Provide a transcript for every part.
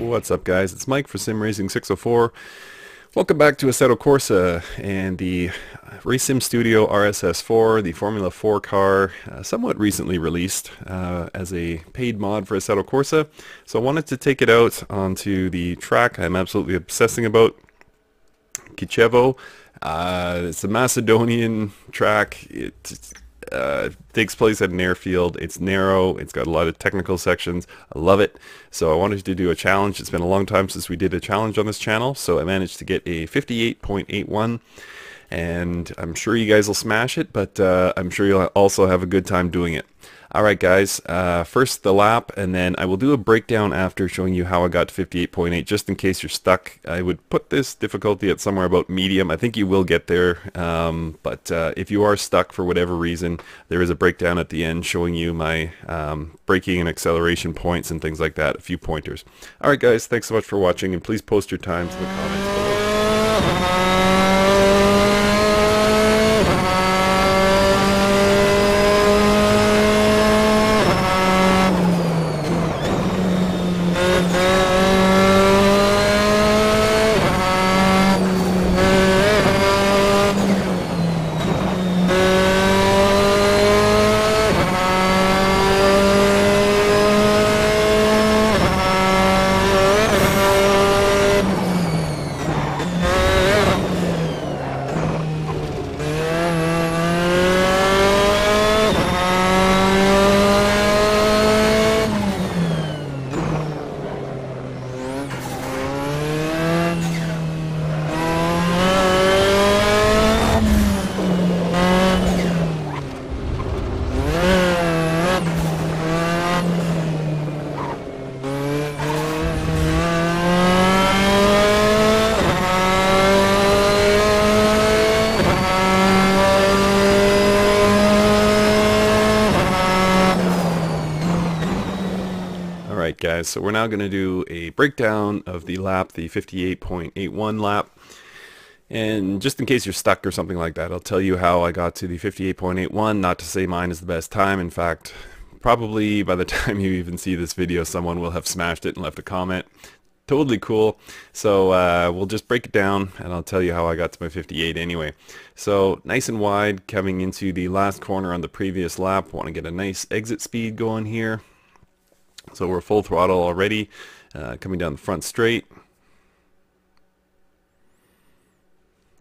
What's up, guys? It's Mike for Sim Racing 604. Welcome back to Assetto Corsa and the Race Sim Studio RSS4, the Formula 4 car, somewhat recently released as a paid mod for Assetto Corsa. So I wanted to take it out onto the track I'm absolutely obsessing about, Kicevo. It's a Macedonian track. It takes place at an airfield. It's narrow. It's got a lot of technical sections. I love it. So I wanted to do a challenge. It's been a long time since we did a challenge on this channel. So I managed to get a 58.81. And I'm sure you guys will smash it, but I'm sure you'll also have a good time doing it. Alright guys, first the lap, and then I will do a breakdown after showing you how I got to 58.8, just in case you're stuck. I would put this difficulty at somewhere about medium. I think you will get there, but if you are stuck for whatever reason, there is a breakdown at the end showing you my braking and acceleration points and things like that, a few pointers. Alright guys, thanks so much for watching, and please post your times in the comments below. Alright guys, so we're now going to do a breakdown of the lap, the 58.81 lap. And just in case you're stuck or something like that, I'll tell you how I got to the 58.81. Not to say mine is the best time. In fact, probably by the time you even see this video, someone will have smashed it and left a comment. Totally cool. So we'll just break it down, and I'll tell you how I got to my 58 anyway. So nice and wide coming into the last corner on the previous lap. Want to get a nice exit speed going here. So we're full throttle already, coming down the front straight.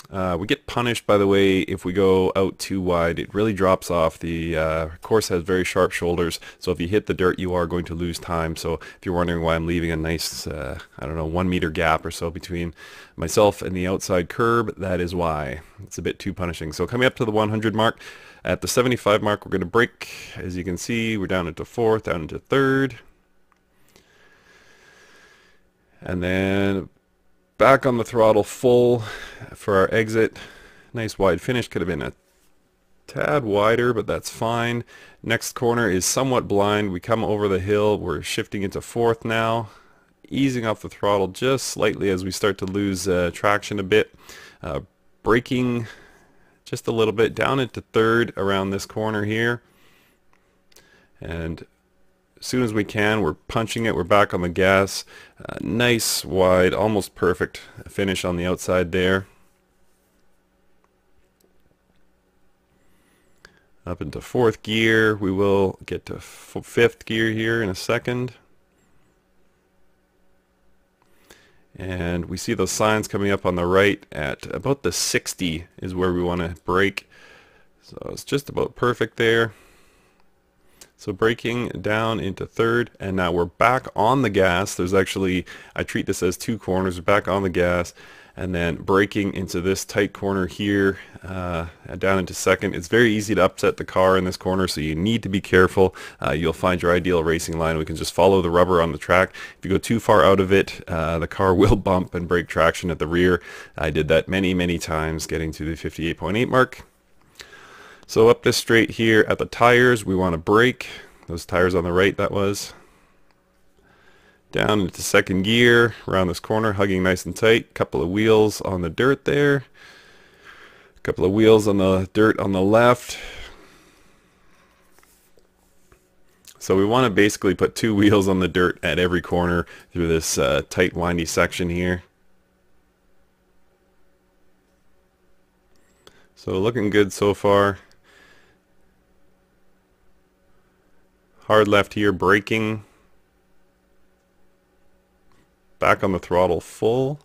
We get punished, by the way, if we go out too wide. It really drops off. The course has very sharp shoulders, so if you hit the dirt, you are going to lose time. So if you're wondering why I'm leaving a nice, I don't know, 1 meter gap or so between myself and the outside curb, that is why. It's a bit too punishing. So coming up to the 100 mark, at the 75 mark, we're going to brake. As you can see, we're down into fourth, down into third. And then back on the throttle full for our exit. Nice wide finish. Could have been a tad wider, but that's fine. Next corner is somewhat blind. We come over the hill. We're shifting into fourth now. Easing off the throttle just slightly as we start to lose traction a bit. Braking just a little bit down into third around this corner here. And as soon as we can, we're punching it. We're back on the gas. Nice wide, almost perfect finish on the outside there. Up into fourth gear. We will get to fifth gear here in a second. And we see those signs coming up on the right at about the 60 is where we want to brake. So it's just about perfect there. So braking down into third, and now we're back on the gas. There's actually, I treat this as two corners. We're back on the gas, and then braking into this tight corner here, down into second. It's very easy to upset the car in this corner, so you need to be careful. You'll find your ideal racing line. We can just follow the rubber on the track. If you go too far out of it, the car will bump and break traction at the rear. I did that many times getting to the 58.8 mark. So up this straight here at the tires, we want to brake. Those tires on the right, that was. Down into second gear, around this corner, hugging nice and tight. Couple of wheels on the dirt there. Couple of wheels on the dirt on the left. So we want to basically put two wheels on the dirt at every corner through this tight windy section here. So looking good so far. Hard left here, braking. Back on the throttle full.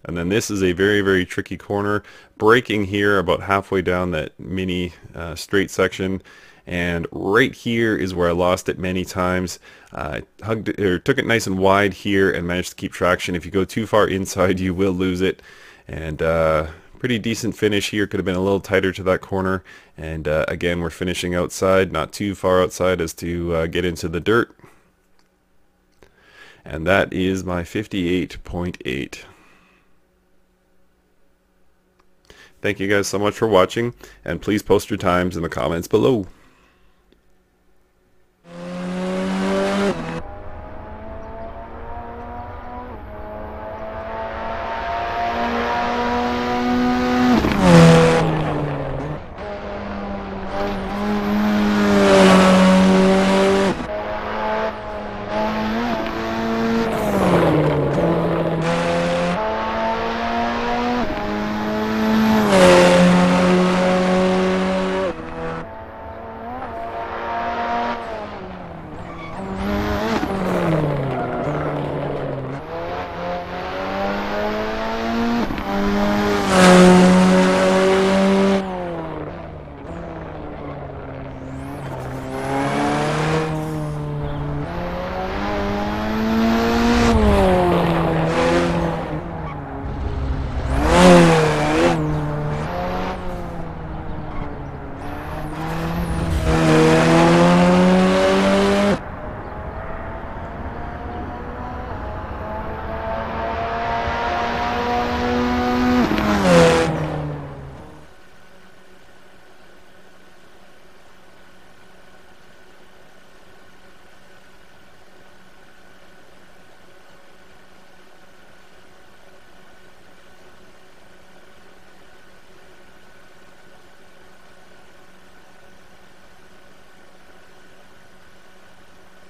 And then this is a very, very tricky corner. Braking here about halfway down that mini straight section. And right here is where I lost it many times. I took it nice and wide here and managed to keep traction. If you go too far inside, you will lose it. And pretty decent finish here. Could have been a little tighter to that corner. And again, we're finishing outside, not too far outside as to get into the dirt. And that is my 58.8. Thank you guys so much for watching, and please post your times in the comments below.